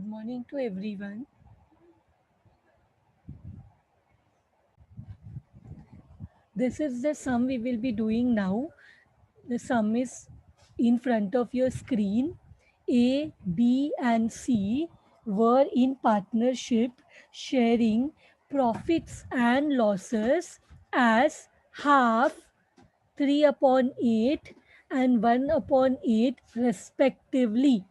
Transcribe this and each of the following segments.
Good morning to everyone. This is the sum we will be doing now. The sum is in front of your screen. A, B, and C were in partnership, sharing profits and losses as half 3 upon 8 and 1 upon 8 respectively.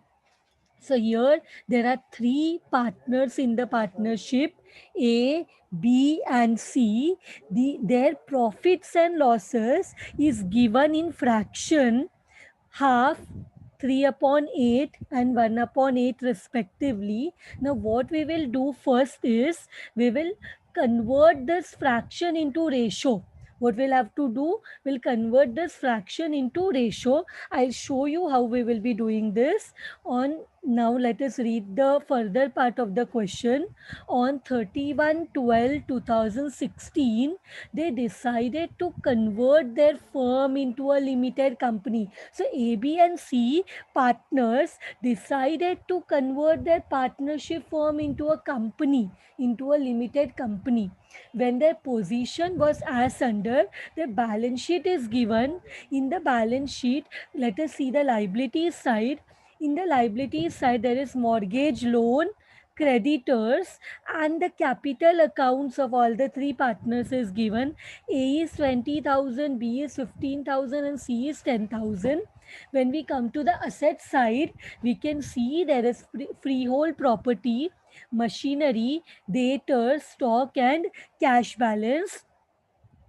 So here there are three partners in the partnership A, B, and C. Their profits and losses is given in fraction half 3 upon 8 and 1 upon 8 respectively. Now what we will do first is we will convert this fraction into ratio. What we'll have to do, we'll convert this fraction into ratio. I'll show you how we will be doing this. On now let us read the further part of the question. On 31/12/2016, they decided to convert their firm into a limited company. So A, B, and C partners decided to convert their partnership firm into a company, into a limited company. When their position was as under, the balance sheet is given. In the balance sheet, let us see the liabilities side. In the liabilities side, there is mortgage loan, creditors, and the capital accounts of all the three partners is given. A is 20,000, B is 15,000, and C is 10,000. When we come to the asset side, we can see there is freehold property, machinery, debtors, stock, and cash balance.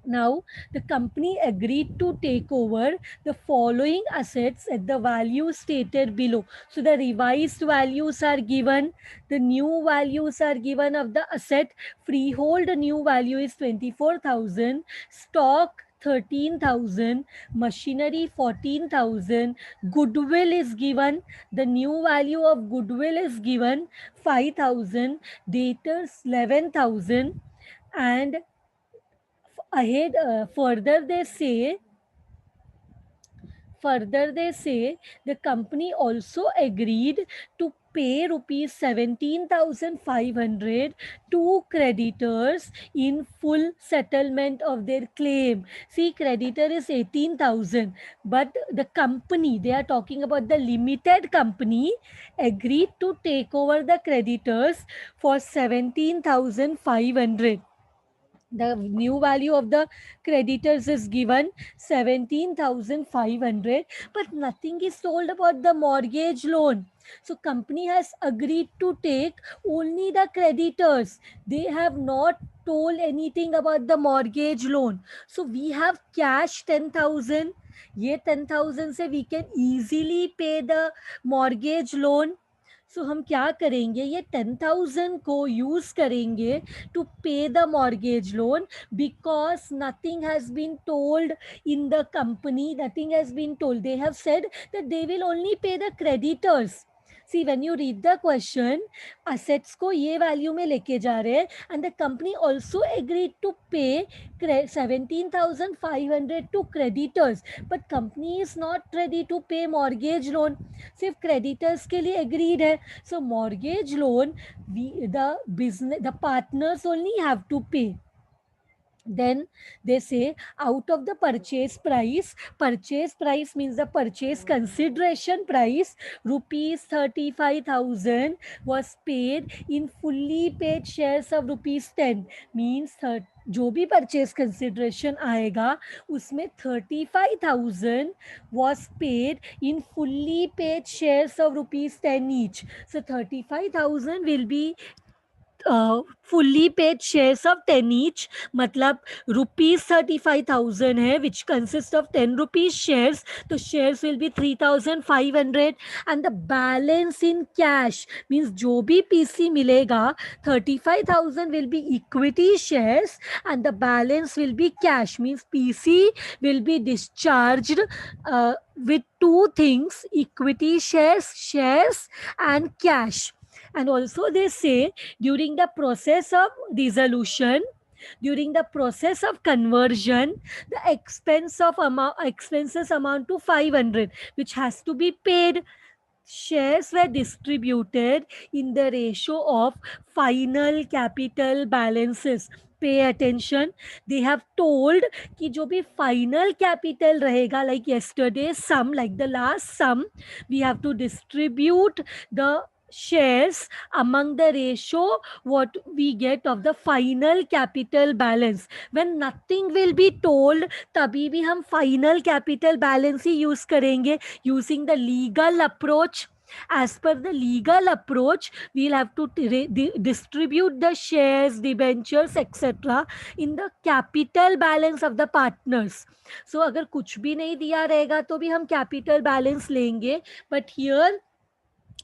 Now, the company agreed to take over the following assets at the value stated below. So, the revised values are given, the new values are given of the asset. Freehold new value is 24,000, stock 13,000, machinery 14,000, goodwill is given, the new value of goodwill is given 5,000, debtors 11,000, and ahead further they say the company also agreed to pay rupees 17,500 to creditors in full settlement of their claim. See, creditor is 18,000, but the company, they are talking about the limited company, agreed to take over the creditors for 17,500. The new value of the creditors is given 17,500, but nothing is told about the mortgage loan. So company has agreed to take only the creditors. They have not told anything about the mortgage loan. So we have cash 10,000. ये 10,000 से we can easily pay the mortgage loan. सो हम क्या करेंगे, ये 10,000 को use करेंगे to पे the mortgage loan, because nothing has been told in the company, nothing has been told. They have said that they will only pay the creditors. See, when you read the question, assets को ये value में लेके जा रहे हैं, and the company also agreed to pay 17,500 to creditors, but company is not ready to pay mortgage loan. सिर्फ creditors के लिए agreed है. So mortgage loan, the partners only have to pay. Then they say, out of the purchase price means the purchase consideration price, rupees 35,000 was paid in fully paid shares of rupees 10. Means जो भी purchase consideration आएगा उसमें 35,000 was paid in fully paid shares of rupees 10 each. So 35,000 will be fully paid shares of 10 each, मतलब rupees 35,000 है, which consists of 10 rupees shares. The shares will be 3,500, and the balance in cash means जो भी PC मिलेगा 35,000 will be equity shares, and the balance will be cash, means PC will be discharged with two things: equity shares and cash. And also they say, during the process of dissolution, during the process of conversion, the expenses amount to 500, which has to be paid. shares were distributed in the ratio of final capital balances. Pay attention. They have told कि जो भी final capital रहेगा, like yesterday's sum, like the last sum, we have to distribute the shares among the ratio what we get of the final capital balance. When nothing will be told, तभी भी हम final capital balance ही use करेंगे using the legal approach. As per the legal approach, we'll have to distribute the shares, debentures, etc. in the capital balance of the partners. So अगर कुछ भी नहीं दिया रहेगा तो भी हम capital balance लेंगे. But here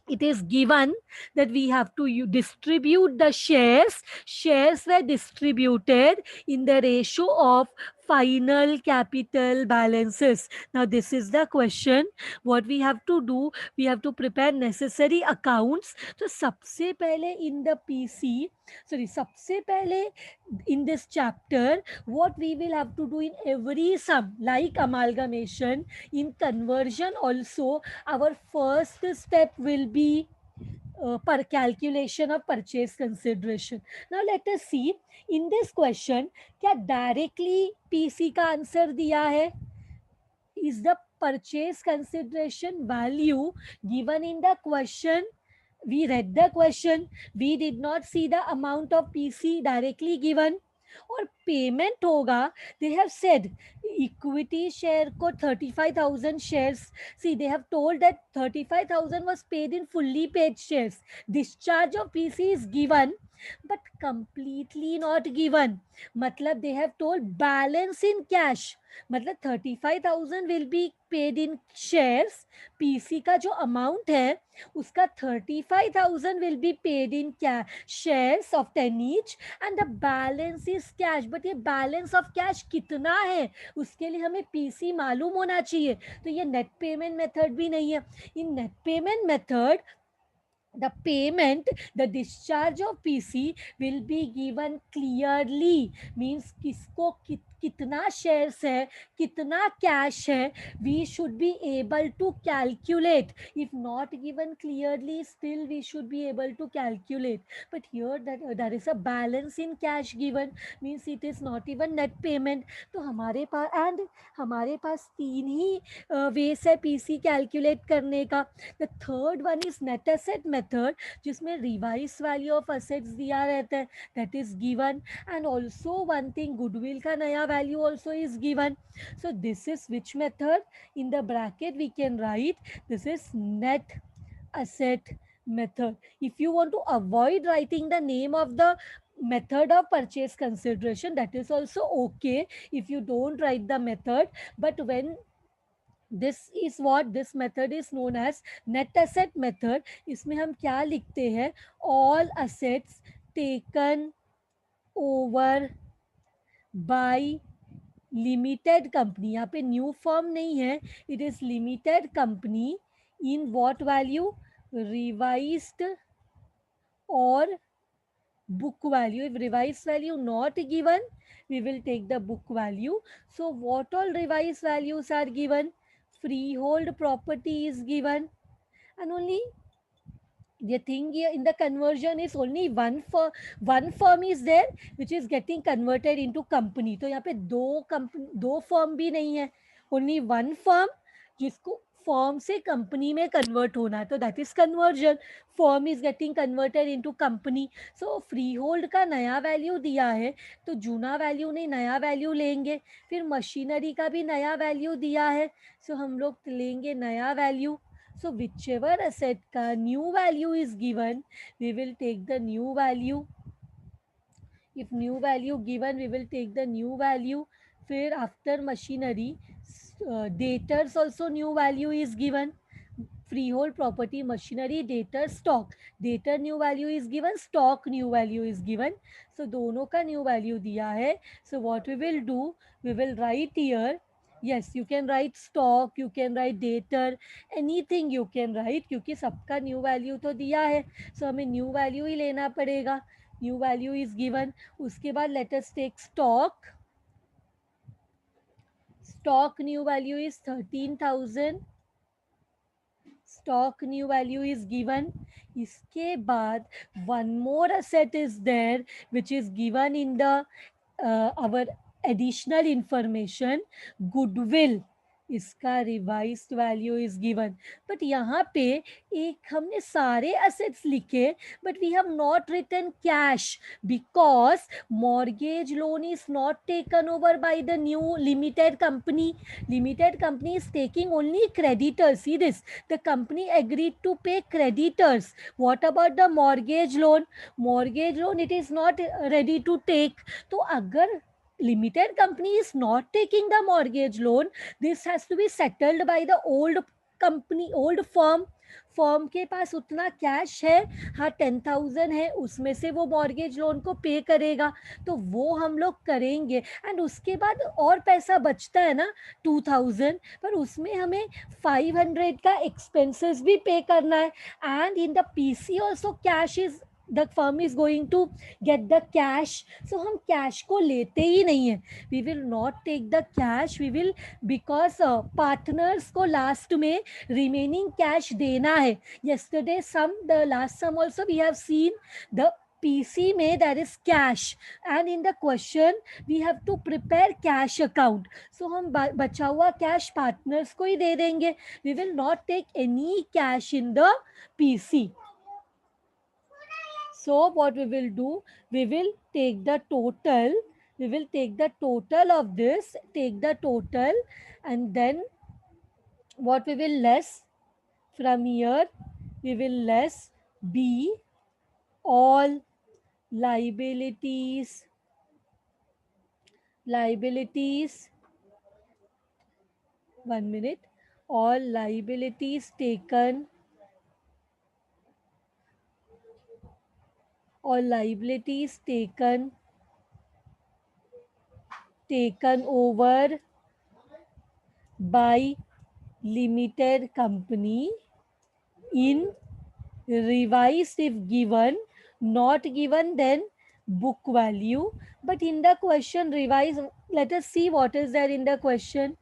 it is given that we have to distribute the shares were distributed in the ratio of final capital balances. Now this is the question. What we have to do, we have to prepare necessary accounts. So सबसे पहले in the PC, sorry, सबसे पहले in this chapter, what we will have to do in every sum, like amalgamation, in conversion also, our first step will be per calculation of purchase consideration. Now let us see in this question, क्या directly PC का answer दिया है? Is the purchase consideration value given in the question? We read the question, we did not see the amount of PC directly given. और payment होगा, they have said equity share को 35,000 shares. See they have told that 35,000 was paid in fully paid shares. Discharge of PC is given but completely not given. मतलब they have told balance in cash. मतलब 35,000 will be paid in shares. PC का जो amount है उसका 35,000 will be paid in shares of 10 each and the balance is cash. But ये balance of cash कितना है उसके लिए हमें PC मालूम होना चाहिए. तो ये net payment method भी नहीं है. In net payment method, the payment, the discharge of PC will be given clearly. Means किसको कितना shares है, कितना cash है, we should be able to calculate. If not given clearly, still we should be able to calculate. But here that there is a balance in cash given, means it is not even net payment. तो हमारे पास and हमारे पास तीन ही ways है PC calculate करने का. The third one is net asset method, जिसमें revise value of assets दिया रहता है, that is given. And also one thing, goodwill का नया value also is given. So this is which method? In the bracket we can write this is net asset method. If you want to avoid writing the name of the method of purchase consideration, that is also okay if you don't write the method. But when this is what this method is known as net asset method, इसमें हम क्या लिखते हैं? All assets taken over by limited company. यहाँ पे new form नहीं है, it is limited company. In what value? Revised और book value. If revised value not given, we will take the book value. So what all revised values are given? Freehold property is given, and only the thing here in the conversion is only one firm is there which is getting converted into company. तो यहाँ पे दो firm भी नहीं है, only one firm जिसको form से company में कन्वर्ट होना है, तो that is conversion. Form is getting converted into company. So free hold का नया वैल्यू दिया है तो जूना वैल्यू नहीं, नया वैल्यू लेंगे. फिर मशीनरी का भी नया वैल्यू दिया है, सो हम लोग लेंगे नया value. So whichever asset ka new value is given, we will take the new value. If new value given, we will take the new value. फिर after machinery, debtors also new value is given. Freehold property, machinery, debtor, stock. Debtor new value is given, stock new value is given. So दोनों का new value दिया है. So what we will do, we will write here. Yes, you can write stock, you can write debtor, anything you can write, क्योंकि सबका new value तो दिया है. सो हमें न्यू वैल्यू ही लेना पड़ेगा. New value is given. उसके बाद let us take stock. Stock new value is 13,000. stock new value is given. इसके बाद one more asset is there which is given in the our additional information, goodwill. इसका revised value is given. But यहाँ पे एक हमने सारे असेट्स लिखे, but we have not written cash because mortgage loan is not taken over by the new limited company. Limited company is taking only creditors. See this, the company agreed to pay creditors. What about the mortgage loan? Mortgage loan it is not ready to take. तो अगर limited company is not taking the mortgage loan, this has to be settled by the old company, old firm. Form के पास उतना cash है, हाँ 10,000 है, उसमें से वो मॉर्गेज लोन को पे करेगा, तो वो हम लोग करेंगे. एंड उसके बाद और पैसा बचता है ना 2,000, पर उसमें हमें 500 का एक्सपेंसेस भी पे करना है. And in the PC also cash is, the firm is going to get the cash. So हम कैश को लेते ही नहीं है. We will not take the cash, we will, because partners को लास्ट में रिमेनिंग कैश देना है. yesterday sum, the last sum also we have seen, the PC में there is cash and in the question we have to prepare cash account. So हम बचा हुआ cash partners को ही दे देंगे. We will not take any cash in the PC. So what we will do, we will take the total, we will take the total of this, take the total, and then what we will less from here, we will less B all liabilities, one minute, all liabilities taken, all liabilities taken over by limited company in revised if given, not given then book value. But in the question revise, let us see what is there in the question.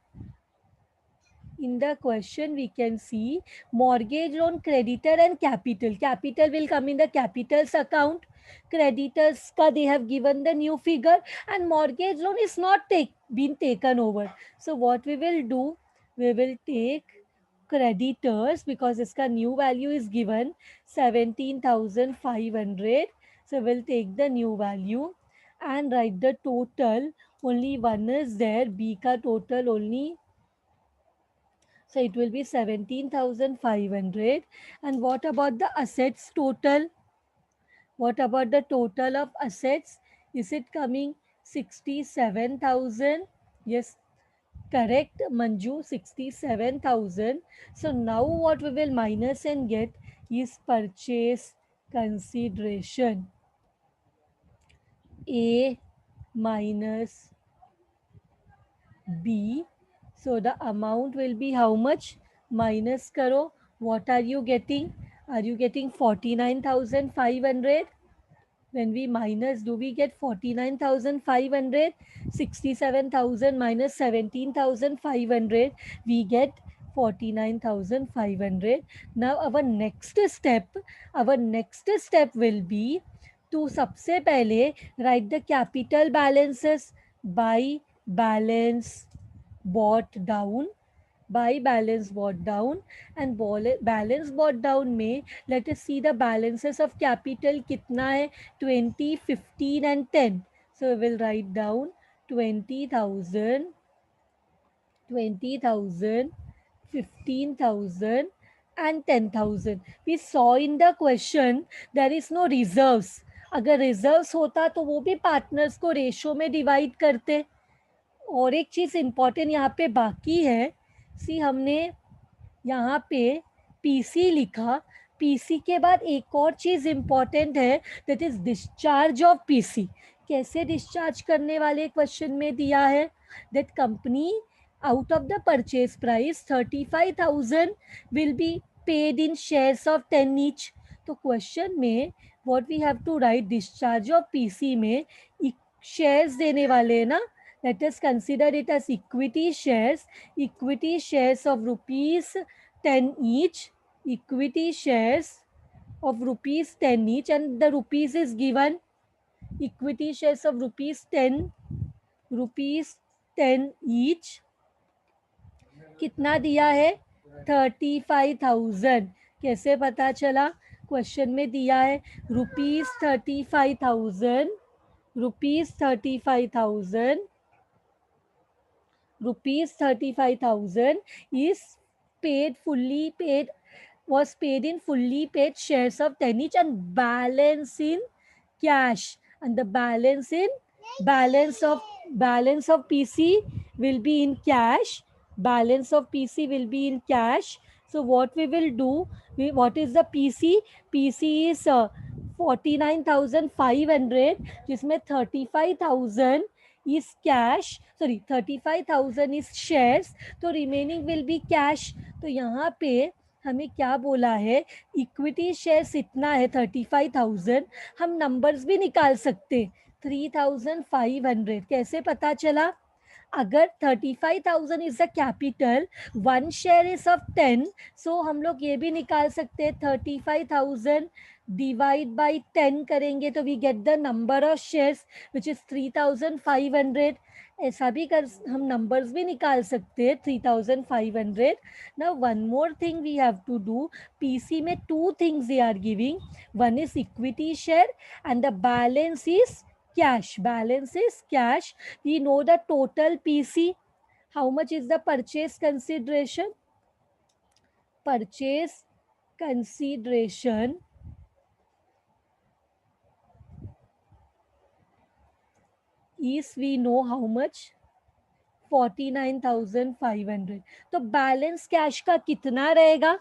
In the question we can see mortgage loan creditor and capital. Capital will come in the capitals account. Creditors ka they have given the new figure, and mortgage loan is not been taken over. So what we will do, we will take creditors because iska new value is given 17,500. So we'll take the new value and write the total. Only one is there, B ka total only. So it will be 17,500. And what about the assets total? What about the total of assets? Is it coming 67,000? Yes, correct, Manju, 67,000. So now what we will minus and get is purchase consideration. A minus B. So the amount will be how much? Minus karo. What are you getting? Are you getting 49,500? When we minus, do we get 49,500? 67,000 minus 17,500. We get 49,500. Now our next step will be to सबसे पहले write the capital balances by balance bought down, by balance bought down, and balance bought down में let us see the balances of capital कितना है 20, 15 and 10. So we will write down 20,000, 15,000 and 10,000. We saw in the question there is no reserves. अगर reserves होता तो वो भी partners को ratio में divide करते. और एक चीज इंपॉर्टेंट यहाँ पे बाकी है. सी हमने यहाँ पे पीसी लिखा, पीसी के बाद एक और चीज इंपॉर्टेंट है, that is discharge of PC. कैसे डिस्चार्ज करने वाले क्वेश्चन में दिया है, that company out of the purchase price 35,000 will be paid in shares of 10 each. तो क्वेश्चन में what we have to write, discharge of PC में shares देने वाले ना, let us consider it as equity shares of rupees 10 each. equity shares of rupees 10 each, and the rupees is given. Equity shares of rupees 10 each. कितना दिया है? 35,000. कैसे पता चला? क्वेश्चन में दिया है ₹35,000. ₹35,000 is was paid in fully paid shares of 10 each, and balance in cash, and the balance of PC will be in cash. Balance of PC will be in cash. So what we will do, what is the PC is 49,500, जिसमें 35,000 is cash, sorry 35,000 is shares, तो remaining will be cash. तो यहाँ पे हमें क्या बोला है? Equity shares इतना है 35,000. हम नंबर्स भी निकाल सकते. 3,500 कैसे पता चला? अगर 35,000 is the capital, 1 share is of 10, सो हम लोग ये भी निकाल सकते हैं 35,000 डिवाइड बाई 10 करेंगे तो we get the number of shares which is 3,500. ऐसा भी कर, हम नंबर्स भी निकाल सकते हैं 3,500. Now one more thing we have to do. PC में 2 things they are giving. One is equity share and the balance is cash. Balance is cash. We know the total PC. How much is the purchase consideration? Purchase consideration is, we know how much? 49,500. तो balance cash का कितना रहेगा?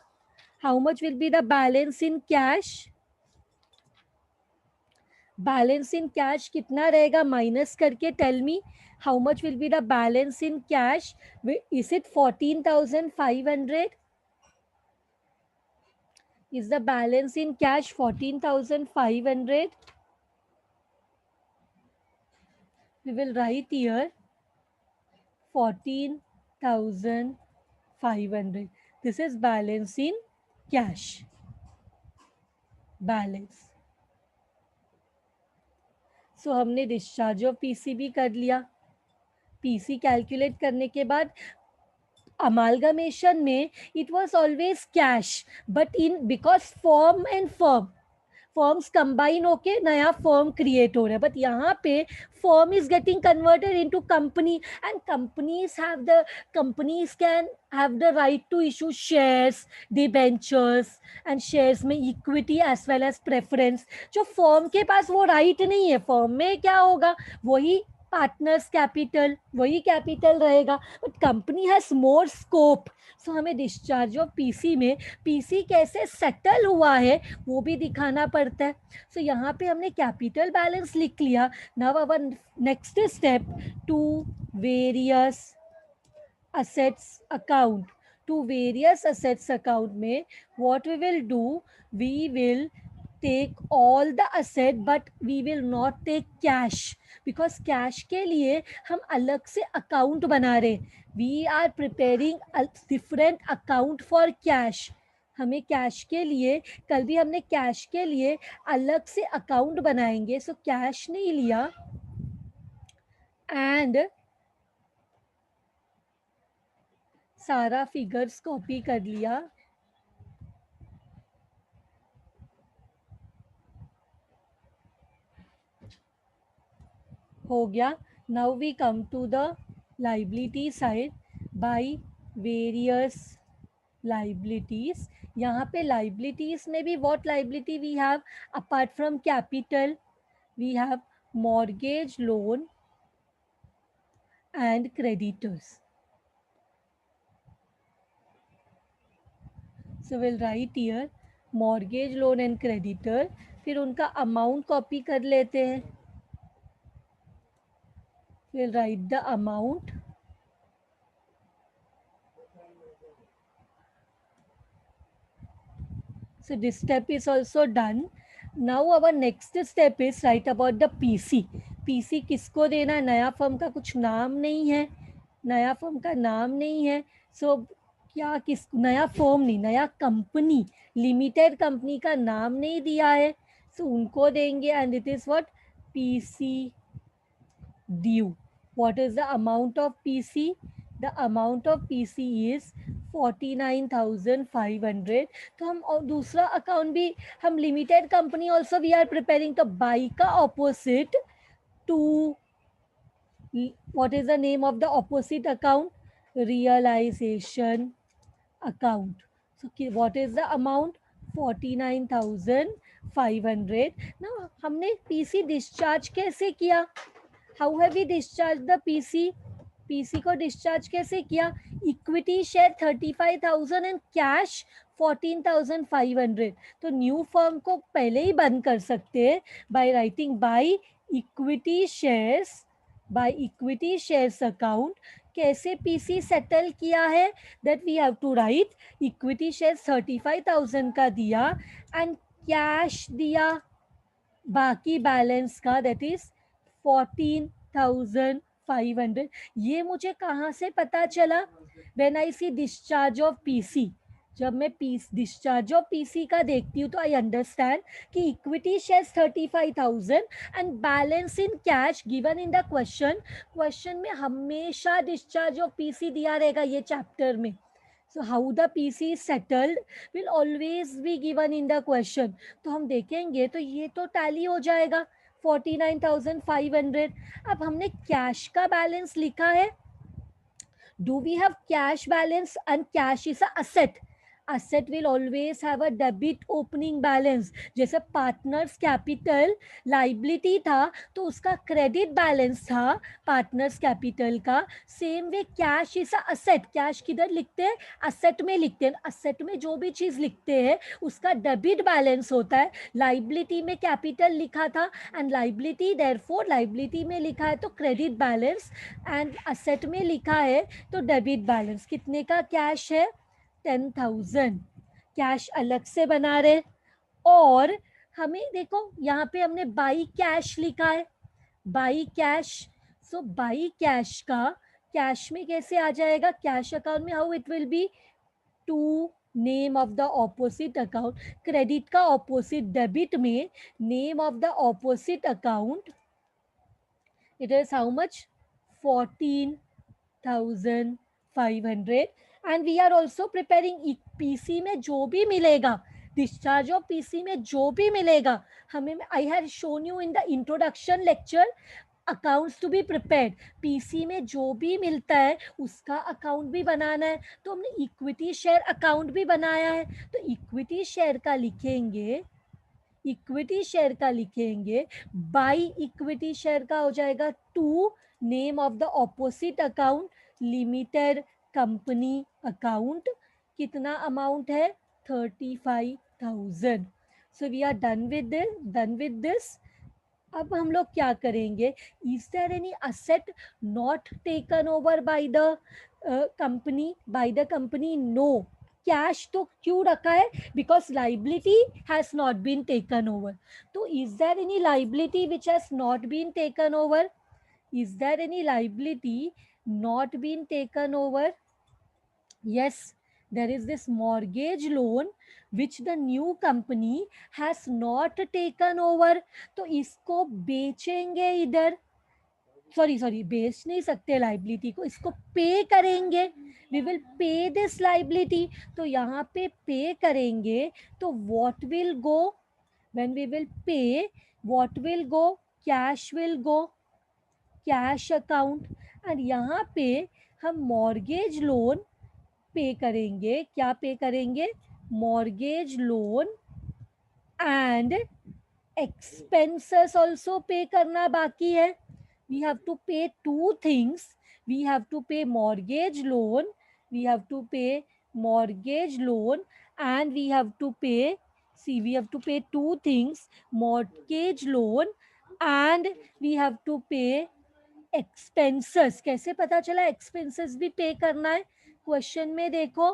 How much will be the balance in cash? Balance in cash कितना रहेगा? Minus करके tell me how much will be the balance in cash. Is it 14,500? Is the balance in cash 14,500? we will write here 14,500. this is balance in cash. Balance. So हमने discharge of PC भी कर लिया. PC calculate करने के बाद amalgamation में it was always cash, but in because forms combine होके नया फॉर्म क्रिएट हो रहा है. बट यहाँ पे form is getting converted into company, and companies can have the right to issue shares, debentures, and shares में equity as well as preference. जो form के पास वो राइट नहीं है. फॉर्म में क्या होगा? वही पार्टनर्स कैपिटल, वही कैपिटल रहेगा, but company has more scope. So हमें डिस्चार्ज ऑफ पीसी में पीसी कैसे सेटल हुआ है वो भी दिखाना पड़ता है. सो यहाँ पे हमने कैपिटल बैलेंस लिख लिया. Now our next step to various assets account. To various assets account में what we will do, we will take all the asset but we will not take cash, because cash के लिए हम अलग से account बना रहे. We are preparing a different account for cash. हमें cash के लिए, कल भी हमने कैश के लिए अलग से अकाउंट बनाएंगे. सो कैश नहीं लिया एंड सारा फिगर्स कॉपी कर लिया. हो गया. Now we come to the liability side by various liabilities. यहाँ पे लाइबिलिटीज में भी what liability we have apart from capital? We have mortgage loan and creditors. So will write here mortgage loan and creditor. फिर उनका amount copy कर लेते हैं. Will write the amount. So this step is also done. Now our next step is write about the PC. PC किसको देना है? नया firm का कुछ नाम नहीं है, नया फर्म का नाम नहीं है. सो क्या किस नया फर्म नहीं, नया कंपनी, लिमिटेड कंपनी का नाम नहीं दिया है, सो उनको देंगे. And it is what, PC due. What is the amount of PC? The amount of PC is 49,500. तो हम और दूसरा अकाउंट भी, हम limited company also we are preparing. तो बाई का opposite to, what is the name of the opposite account? Realization account. So what is the amount? 49,500. Now हमने PC discharge कैसे किया? How have we discharged the PC? PC को discharge कैसे किया? Equity share 35,000 and cash 14,500. तो new firm को पहले ही बंद कर सकते हैं by writing by equity shares, by equity shares account. कैसे पीसी सेटल किया है? That we have to write equity shares 35,000 का दिया एंड कैश दिया बाकी बैलेंस का, दैट इज 14,500. ये मुझे कहाँ से पता चला? When I see discharge of PC. जब मैं डिस्चार्ज ऑफ पीसी का देखती हूँ तो आई अंडरस्टैंड कि equity shares 35,000 and balance in cash given in the question में हमेशा डिस्चार्ज ऑफ पीसी दिया रहेगा ये चैप्टर में. So how the PC is settled will always be given in the question. तो हम देखेंगे तो ये तो टैली हो जाएगा 49,500. अब हमने कैश का बैलेंस लिखा है. Do we have cash balance? And cash is a asset. Asset will always have a debit opening balance. जैसे पार्टनर्स कैपिटल लाइबिलिटी था तो उसका क्रेडिट बैलेंस था पार्टनर्स कैपिटल का. Same way cash is a asset. Cash किधर लिखते हैं? Asset में लिखते हैं. असेट में जो भी चीज लिखते हैं उसका डेबिट बैलेंस होता है. लाइबिलिटी में कैपिटल लिखा था एंड लाइबिलिटी, देयरफॉर लाइबिलिटी में लिखा है तो क्रेडिट बैलेंस, एंड असेट में लिखा है तो डेबिट बैलेंस. कितने का कैश है? 10,000. कैश अलग से बना रहे. और हमें देखो यहाँ पे हमने बाई कैश लिखा है, by cash. So by cash का कैश में कैसे आ जाएगा? कैश अकाउंट में how it will be? To name of the opposite account. Credit का ऑपोजिट डेबिट में name of the opposite account, it is how much? 14,500. and we are also preparing PC में जो भी मिलेगा, डिस्चार्ज ऑफ पीसी में जो भी मिलेगा हमें, I have shown you in the introduction lecture accounts to be prepared. PC में जो भी मिलता है उसका अकाउंट भी बनाना है. तो हमने इक्विटी शेयर अकाउंट भी बनाया है. तो इक्विटी शेयर का लिखेंगे, इक्विटी शेयर का लिखेंगे बाई इक्विटी शेयर का हो जाएगा to name of the opposite account limited company account. कितना अमाउंट है? 35,000. So we are done with this. अब हम लोग क्या करेंगे? Is there any asset not taken over by the company? No. Cash तो क्यों रखा है? Because liability has not been taken over. तो is there any liability which has not been taken over? Is there any liability not been taken over? Yes, there is this mortgage loan which the new company has not taken over. तो इसको बेचेंगे इधर, sorry बेच नहीं सकते liability को, इसको पे करेंगे. We will pay this liability. तो यहाँ पे करेंगे तो what will go? When we will pay, what will go? Cash will go, cash account. And यहाँ पे हम मॉर्गेज लोन पे करेंगे. क्या पे करेंगे? Mortgage loan. And expenses also pay करना बाकी है. We have to pay two things. We have to pay mortgage loan, we have to pay mortgage loan, and we have to pay, see we have to pay two things, mortgage loan and we have to pay expenses. कैसे पता चला expenses भी pay करना है? Question में देखो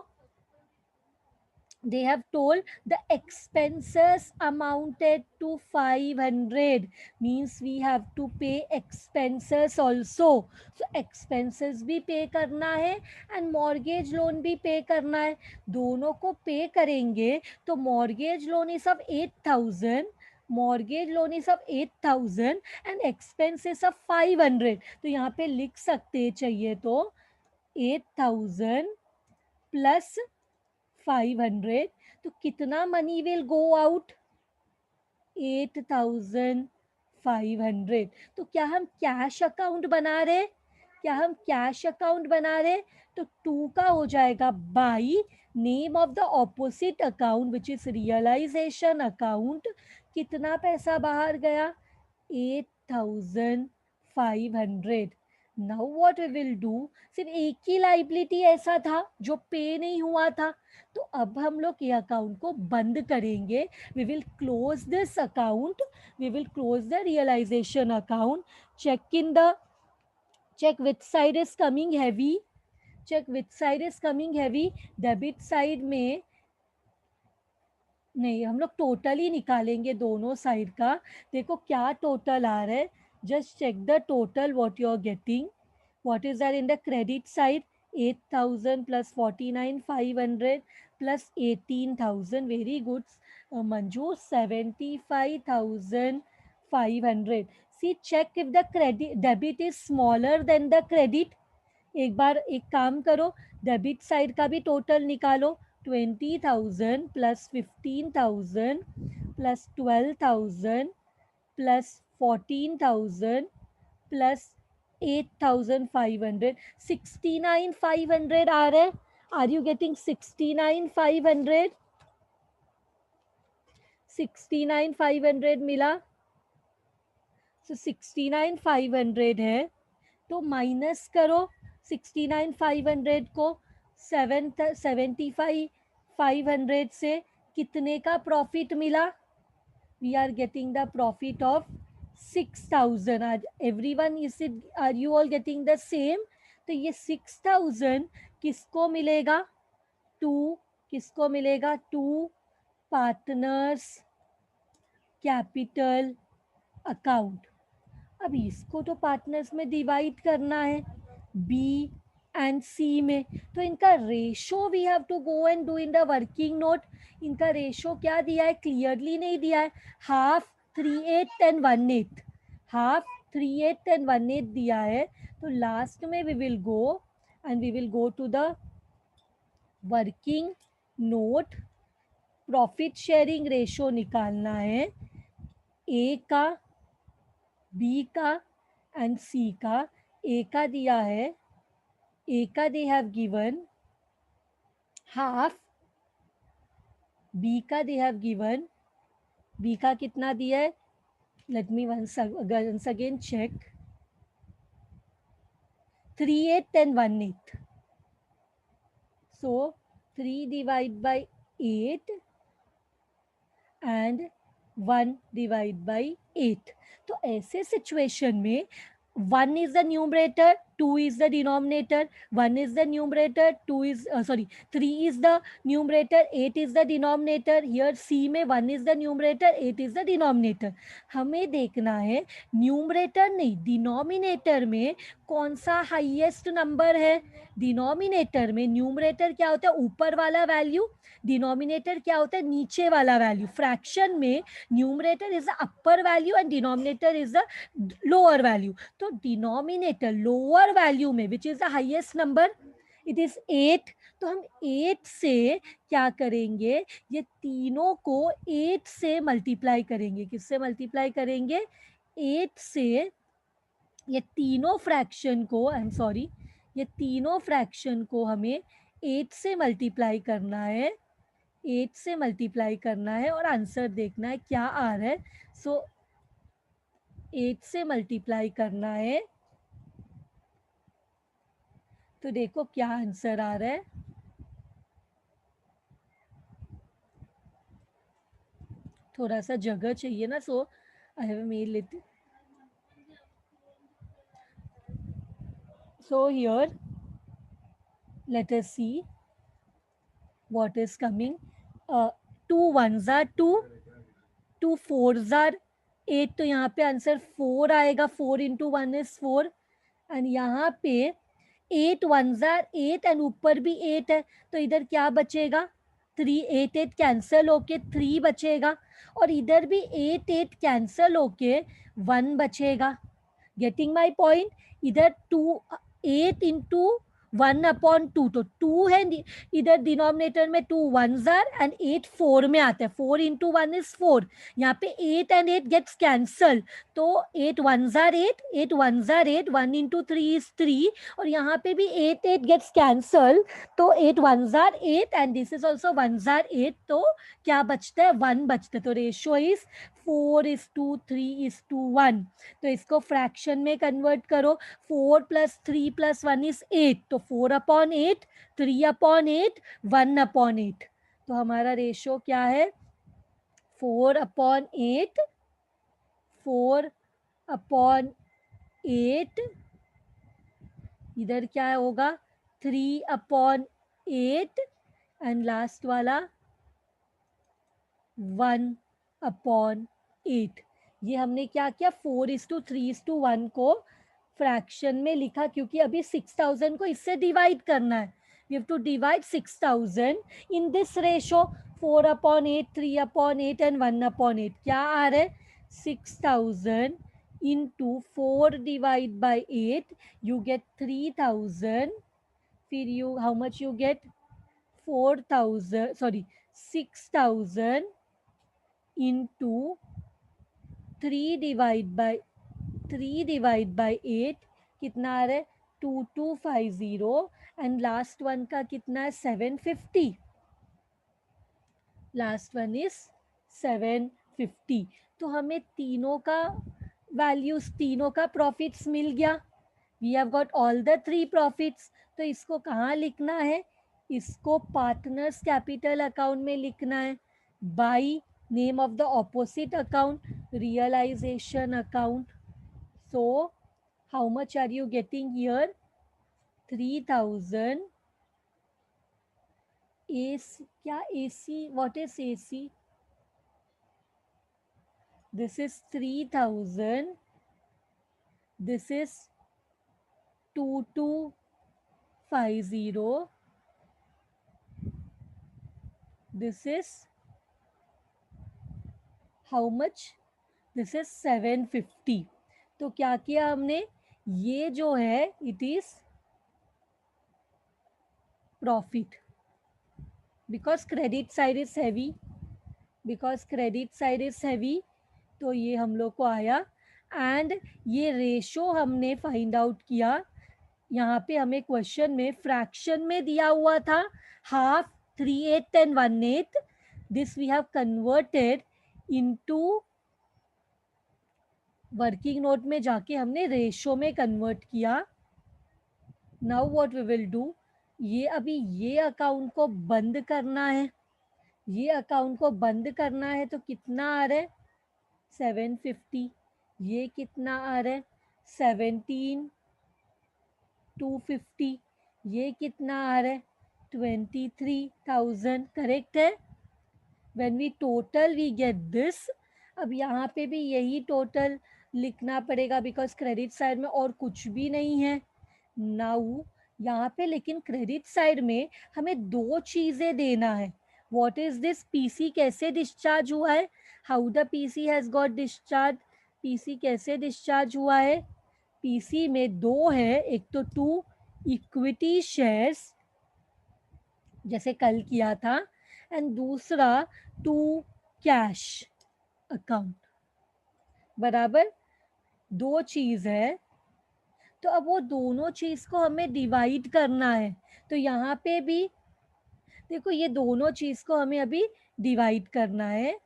they have told the expenses amounted to 500, means we have to pay expenses also. So expenses भी pay करना है and mortgage loan भी पे करना है, दोनों को पे करेंगे तो mortgage loan is of 8,000, mortgage loan is of 8,000 and expenses of 500, तो यहाँ पे लिख सकते चाहिए तो 8,000 प्लस 500, तो कितना मनी विल गो आउट, 8,500। तो क्या हम कैश अकाउंट बना रहे, क्या हम कैश अकाउंट बना रहे, तो टू का हो जाएगा by name of the opposite account which is realisation account, कितना पैसा बाहर गया, 8,500। Now what we will do, सिर्फ एक ही लाइबिलिटी ऐसा था जो पे नहीं हुआ था, तो अब हम लोग ये अकाउंट को बंद करेंगे, we will close this account, we will close the realization account, check which side is coming heavy, check which side is coming heavy, debit side में नहीं, हम लोग टोटल ही निकालेंगे दोनों साइड का, देखो क्या टोटल आ रहा है, just check the total what you are getting, what is that in the credit side, 8,000 plus 49,500 plus 18,000, very good Manju, 75,500। See check if the credit debit is smaller than the credit, एक बार एक काम करो, debit side का भी total निकालो, 20,000 plus 15,000 plus 12,000 plus 14,000 plus 8,500, 69,500 आ रहे, are you getting 69,500, 69,500 मिला, सो 69,500 है, तो माइनस करो 69,500 को 75,500 से, कितने का प्रॉफिट मिला, we are getting the profit of 6,000। आज everyone is it, are you all getting the same, तो ये 6,000 किसको मिलेगा, टू, किसको मिलेगा, टू पार्टनर्स कैपिटल अकाउंट। अब इसको तो पार्टनर्स में डिवाइड करना है, बी एंड सी में, तो इनका ratio we have to go and do in the working note, इनका रेशो क्या दिया है, क्लियरली नहीं दिया है, हाफ 3/8 एंड 1/8, हाफ 3/8 एंड 1/8 दिया है, तो लास्ट में we will go and we will go to the working note, profit sharing ratio निकालना है, ए का, बी का एंड सी का, ए का दिया है, ए का they have given half, B का दे हैव गिवन, बी का कितना दिया है, let me once again check, 3/8 and 1/8, सो 3 divide by 8 and 1 divide by 8, तो ऐसे सिचुएशन में 1 is the numerator, 2 is the denominator, 1 is the numerator, 2 is sorry 3 is the numerator, 8 is the denominator, here C में 1 is the numerator, 8 is the denominator, हमें देखना है numerator नहीं denominator में कौन सा हाईएस्ट नंबर है, डिनोमिनेटर में न्यूमरेटर क्या होता है ऊपर वाला वैल्यू, डिनोमिनेटर क्या होता है नीचे वाला वैल्यू, फ्रैक्शन में numerator is the upper value and denominator is the lower value, तो डिनोमिनेटर लोअर वैल्यू में which is the highest number, it is 8, तो हम 8 से क्या करेंगे, ये तीनों को 8 से मल्टीप्लाई करेंगे, किससे मल्टीप्लाई करेंगे, 8 से, ये तीनों फ्रैक्शन को, आई एम सॉरी, ये तीनों फ्रैक्शन को हमें 8 से मल्टीप्लाई करना है, 8 से मल्टीप्लाई करना है और आंसर देखना है क्या आ रहा है, सो 8 से मल्टीप्लाई करना है, तो देखो क्या आंसर आ रहा है, थोड़ा सा जगह चाहिए ना, सो आई हैव मेड लेती, so here let us see what is coming, two one जार टू, टू फोर जार एट, तो यहाँ पे आंसर फोर आएगा, four into one is four. And यहाँ पे एट वन जार एट एंड ऊपर भी एट है, तो इधर क्या बचेगा, थ्री, एट एट कैंसल होके थ्री बचेगा, और इधर भी एट एट कैंसल होके वन बचेगा। Getting my point? इधर two, eight into one upon two, तो टू है इधर डिनोमिनेटर में, टू वन जार एंड एट फोर में आता है, four into one is four. यहाँ पे eight and eight gets cancel, तो एट वन जार एट, एट वन जार eight, one into three is three, और यहाँ पे भी एट एट गेट्स कैंसल, तो एट वन जार eight and this is also one जार एट, तो क्या बचता है, वन बचता है। तो रेशियो इज 4:3:1। तो इसको फ्रैक्शन में कन्वर्ट करो, 4 + 3 + 1 इज 8, तो 4/8, 3/8, 1/8। तो हमारा रेशियो क्या है, 4/8, 4/8, इधर क्या होगा, 3/8 एंड लास्ट वाला 1/8। ये हमने क्या किया, 4:3:1 को फ्रैक्शन में लिखा, क्योंकि अभी 6000 को इससे डिवाइड करना है। We have to divide 6000 in this ratio, 4/8, 3/8 and 1/8। क्या आ रहा है, 6000 into 4 divide by 8, you get 3000, फिर you how much you get, 4000, sorry 6000 into 3 divide by 8 कितना आ रहा है, 2250, एंड लास्ट वन का कितना है, 750, लास्ट वन इज 750। तो हमें तीनों का वैल्यूज, तीनों का प्रॉफिट्स मिल गया। We have got all the three profits. तो इसको कहाँ लिखना है, इसको पार्टनर्स कैपिटल अकाउंट में लिखना है, by name of the opposite account, realization account. So how much are you getting here, 3000 AC, क्या AC, what is AC, this is 3000, this is 2250, this is how much, this is 750। तो क्या किया हमने, ये जो है it is profit, because credit side is heavy, because credit side is heavy, तो ये हम लोग को आया। एंड ये रेशो हमने फाइंड आउट किया, यहाँ पे हमें क्वेश्चन में फ्रैक्शन में दिया हुआ था half, 3/8 and 1/8, this we have converted into working note में जाके हमने रेशो में कन्वर्ट किया। Now what we will do, ये अभी ये अकाउंट को बंद करना है, ये अकाउंट को बंद करना है, तो कितना आ रहा है, 750, ये कितना आ रहा है, 17,250, ये कितना आ रहा है, 23,000, करेक्ट है। When we total we get this. अब यहाँ पे भी यही टोटल लिखना पड़ेगा, बिकॉज क्रेडिट साइड में और कुछ भी नहीं है। नाउ यहाँ पे लेकिन क्रेडिट साइड में हमें दो चीज़ें देना है। व्हाट इज दिस, पीसी कैसे डिस्चार्ज हुआ है, how the PC has got discharge, PC कैसे डिस्चार्ज हुआ है, पीसी में दो है, एक तो 2 इक्विटी शेयर्स जैसे कल किया था, एंड दूसरा 2 कैश अकाउंट, बराबर, दो चीज़ है। तो अब वो दोनों चीज़ को हमें डिवाइड करना है, तो यहाँ पे भी देखो ये दोनों चीज़ को हमें अभी डिवाइड करना है।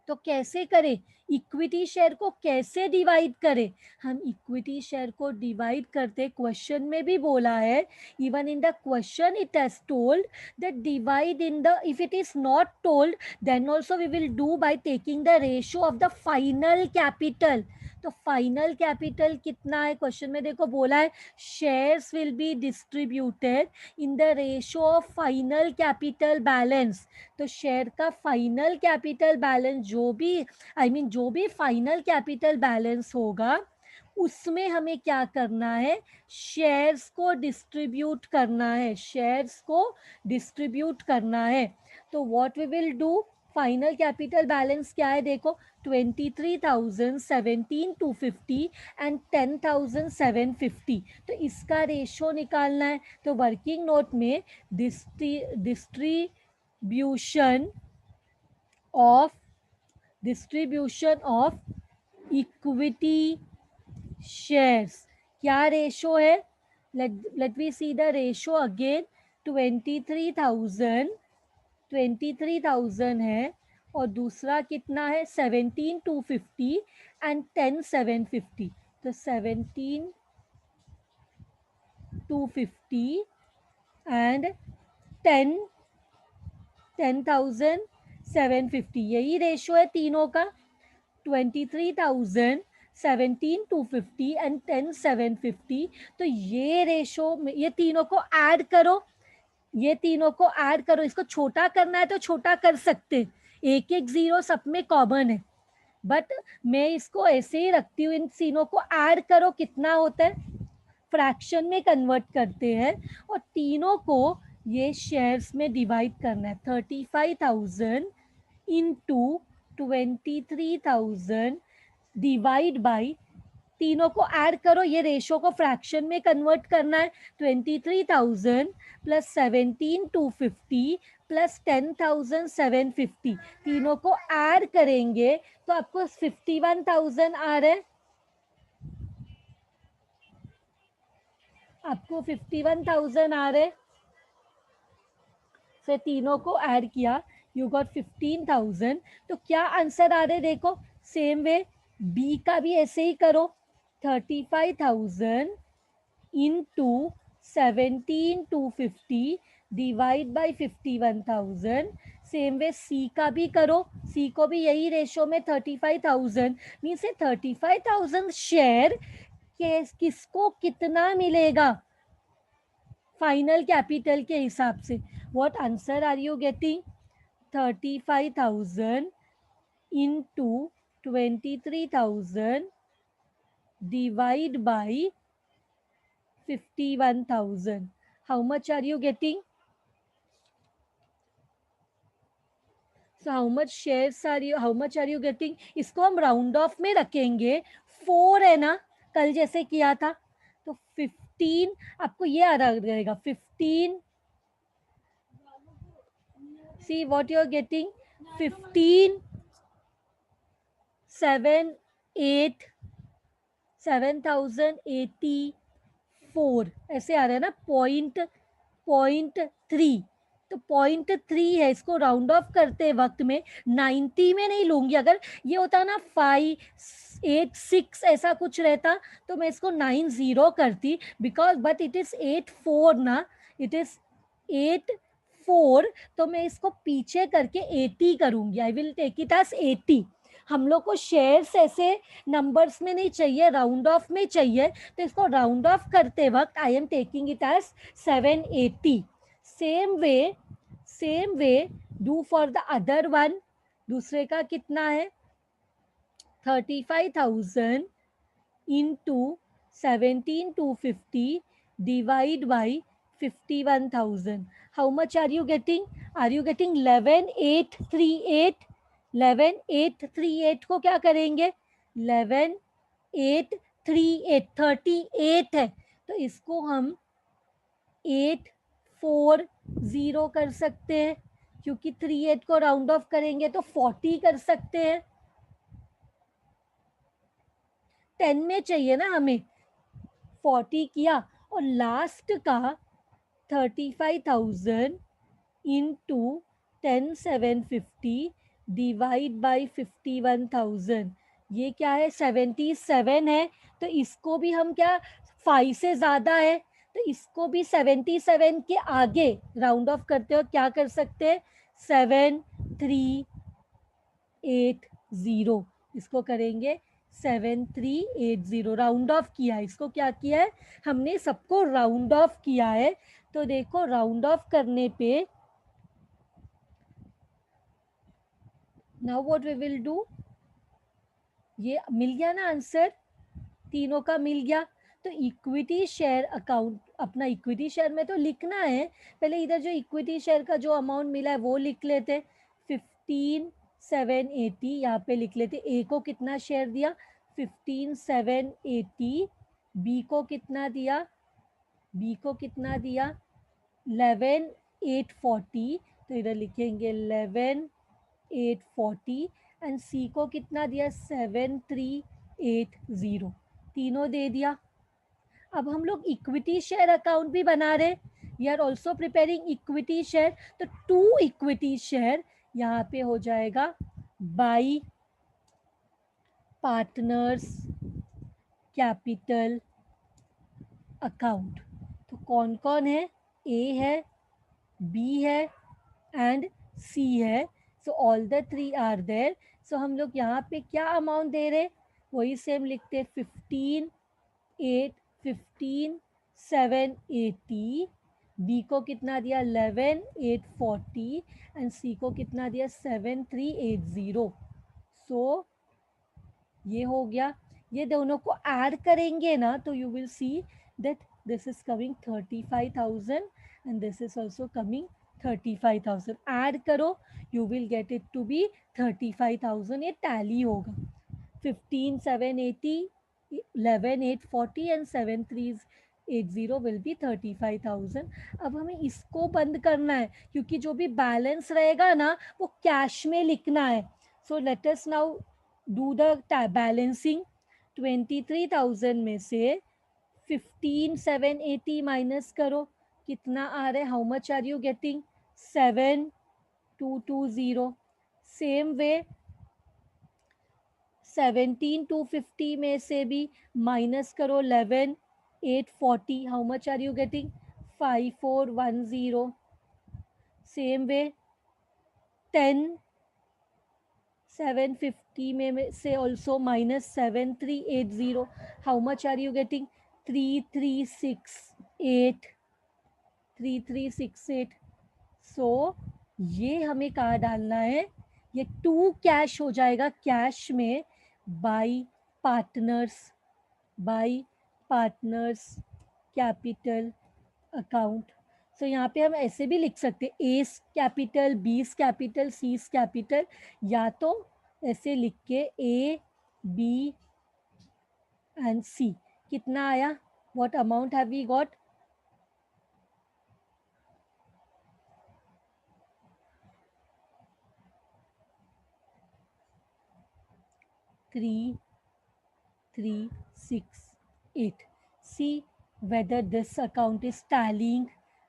तो कैसे करें, इक्विटी शेयर को कैसे डिवाइड करें, हम इक्विटी शेयर को डिवाइड करते, क्वेश्चन में भी बोला है, even in the question it has told that divide in the, if it is not told then also we will do by taking the ratio of the final capital. तो final capital कितना है, question में देखो बोला है shares will be distributed in the ratio of final capital balance. तो share का final capital balance जो भी जो भी फाइनल कैपिटल बैलेंस होगा उसमें हमें क्या करना है, शेयर्स को डिस्ट्रीब्यूट करना है, शेयर्स को डिस्ट्रीब्यूट करना है। तो what we will do, final capital balance क्या है देखो, 23,000, 17,250 एंड 10,750। तो इसका रेशो निकालना है। तो वर्किंग नोट में डिस्ट्रीब्यूशन ऑफ इक्विटी शेयर्स क्या रेशो है, let we see the ratio again. 23,000 है और दूसरा कितना है 17,250 एंड 10,750। तो 17,250 एंड 10,750 यही रेशो है तीनों का। 23,000, 17,250 एंड 10,750। तो ये रेशो में ये तीनों को ऐड करो, ये तीनों को ऐड करो। इसको छोटा करना है तो छोटा कर सकते, एक एक जीरो सब में कॉमन है, बट मैं इसको ऐसे ही रखती हूँ। इन तीनों को ऐड करो, कितना होता है, फ्रैक्शन में कन्वर्ट करते हैं और तीनों को ये शेयर्स में डिवाइड करना है। 35,000 इंटू 23,000 डिवाइड बाई, तीनों को ऐड करो, ये रेशो को फ्रैक्शन में कन्वर्ट करना है। 23,000 प्लस 17,250 प्लस 10,750, तीनों को ऐड करेंगे तो आपको 51,000 आ रहे हैं, आपको 51,000 आ रहे। फिर तीनों को ऐड किया, यू गॉट 15,000। तो क्या आंसर आ रहे देखो, सेम वे बी का भी ऐसे ही करो, 35,000 into 17,250 divide by 51,000। Same way C का भी करो, सी को भी यही रेशो में 35,000 मीन से 35,000 शेयर किसको कितना मिलेगा फाइनल कैपिटल के हिसाब से। What answer are you getting, 35,000 into 23,000 divide by 51,000. How much are you getting? So how much are you getting? इसको हम राउंड ऑफ में रखेंगे, 4 है ना, कल जैसे किया था। तो 15 आपको ये आ रहेगा, 15, see what you are getting, 15, 7, 8, 7,084 ऐसे आ रहा है ना, 0.3। तो 0.3 है, इसको राउंड ऑफ करते वक्त में 90 में नहीं लूंगी। अगर ये होता ना 586 ऐसा कुछ रहता तो मैं इसको 90 करती, बिकॉज बट इट इज 84 ना, इट इज 84। तो मैं इसको पीछे करके 80 करूंगी, I will take it as 80। हम लोग को शेयर्स ऐसे नंबर्स में नहीं चाहिए, राउंड ऑफ में चाहिए। तो इसको राउंड ऑफ करते वक्त I am taking it as 780। Same way do for the other one. दूसरे का कितना है, 35,000 into 17,250 divide by 51,000। How much are you getting, 11,838। 11,838 को क्या करेंगे, 11,838 38 है, तो इसको हम 840 कर सकते हैं, क्योंकि 38 को राउंड ऑफ करेंगे तो 40 कर सकते हैं। 10 में चाहिए ना हमें, 40 किया। और लास्ट का 35,000 इंटू 10,750 डिवाइड बाई 51,000, ये क्या है 77 है। तो इसको भी हम क्या, 5 से ज़्यादा है तो इसको भी 77 के आगे राउंड ऑफ करते हो क्या कर सकते हैं, 7380, इसको करेंगे 7380 राउंड ऑफ किया है, इसको क्या किया है हमने, सबको राउंड ऑफ किया है। तो देखो राउंड ऑफ करने पे now what we will do, ये मिल गया ना आंसर, तीनों का मिल गया। तो इक्विटी शेयर अकाउंट, अपना इक्विटी शेयर में तो लिखना है, पहले इधर जो इक्विटी शेयर का जो अमाउंट मिला है वो लिख लेते। 15780 यहाँ पे लिख लेते। ए को कितना शेयर दिया, 15780। बी को कितना दिया, बी को कितना दिया, 11840। तो इधर लिखेंगे 11840। एंड सी को कितना दिया, 7380। तीनों दे दिया। अब हम लोग इक्विटी शेयर अकाउंट भी बना रहे, we are also preparing equity share. तो 2 इक्विटी शेयर यहाँ पे हो जाएगा बाई पार्टनर्स कैपिटल अकाउंट। तो कौन कौन है, ए है, बी है एंड सी है। So all the 3 are there. So हम लोग यहाँ पे क्या अमाउंट दे रहे, वही सेम लिखते, 15780। बी को कितना दिया, 11840। एंड सी को कितना दिया, 7380। सो ये हो गया। ये दोनों को ऐड करेंगे ना तो you will see that this is coming 35,000 and this is also coming 35,000। Add करो, you will get it to be 35,000। ये टैली होगा। 15780, 11840 एंड 7380 विल बी 35,000। अब हमें इसको बंद करना है क्योंकि जो भी बैलेंस रहेगा ना वो कैश में लिखना है। So let us now do the balancing. 23,000 में से 15,780 माइनस करो, कितना आ रहा है, how much are you getting, 7220। Same way 17,250 में से भी माइनस करो 11,840, how much are you getting, 5410। Same way 10,750 में से also minus 7380, how much are you getting, 3368, 3368। So ये हमें कहाँ डालना है, ये 2 कैश हो जाएगा, कैश में by partners, by partners capital account. So यहाँ पे हम ऐसे भी लिख सकते, A's capital, B's capital, C's capital, या तो ऐसे लिख के ए बी एंड सी। कितना आया, what amount have we got, 3368। See whether this account is tallying.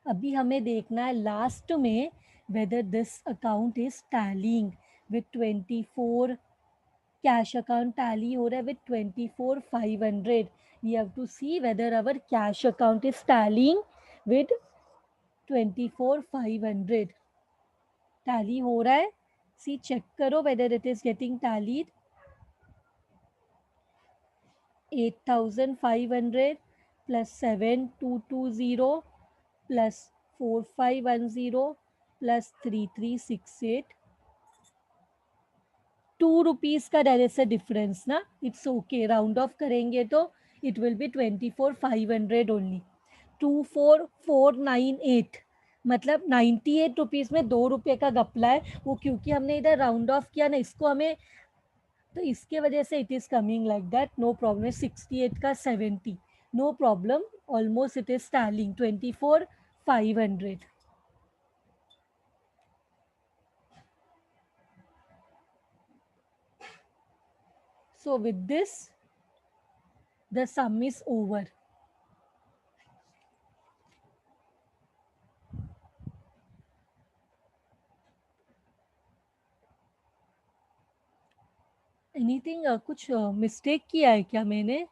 अभी हमें देखना है लास्ट में whether this account is tallying with 24, cash account tally हो रहा है with 24,500. We have to see whether our cash account is tallying with 24,500. tally हो रहा है, see check करो whether it is getting tallied. 8,500 plus 7,220 plus 4,510 plus 3,368, 2 rupees का there is a difference ना, it's okay, round of करेंगे तो it will B 24,500 only. 24,498 मतलब 98 rupees में 2 रुपये का गपला है वो, क्योंकि हमने इधर राउंड ऑफ किया ना, इसको हमें, तो इसके वजह से it is coming like that, no problem. 68 का 70, no problem, almost it is tallying 24,500। So with this, the sum is over. Anything, कुछ मिस्टेक किया है क्या मैंने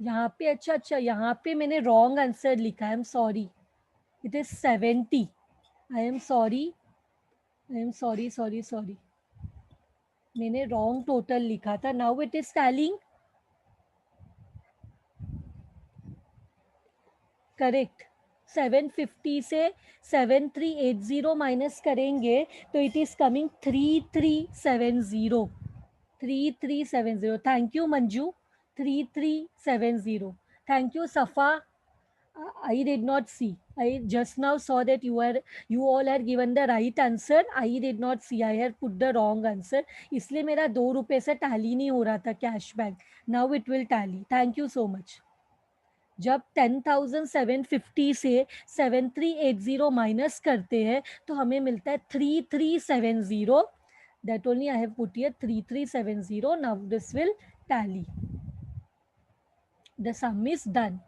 यहाँ पे? अच्छा अच्छा, यहाँ पे मैंने रॉन्ग आंसर लिखा है, I am sorry, it is 70। I am sorry, I am sorry sorry sorry, मैंने रॉन्ग टोटल लिखा था. Now it is टैलिंग. करेक्ट. 750 से 7380 माइनस करेंगे तो it is coming 3370. 3370. Thank you Manju. 3370. Thank you सफा. I did not see. I just now saw that you all had given the right answer. I did not see. I had put the wrong answer. इसलिए मेरा 2 रुपए से tally नहीं हो रहा था cashback. Now it will tally. Thank you so much. जब 10,750 से 7380 माइनस करते हैं तो हमें मिलता है 3370. That only I have put here 3370. Now this will tally. The sum is done.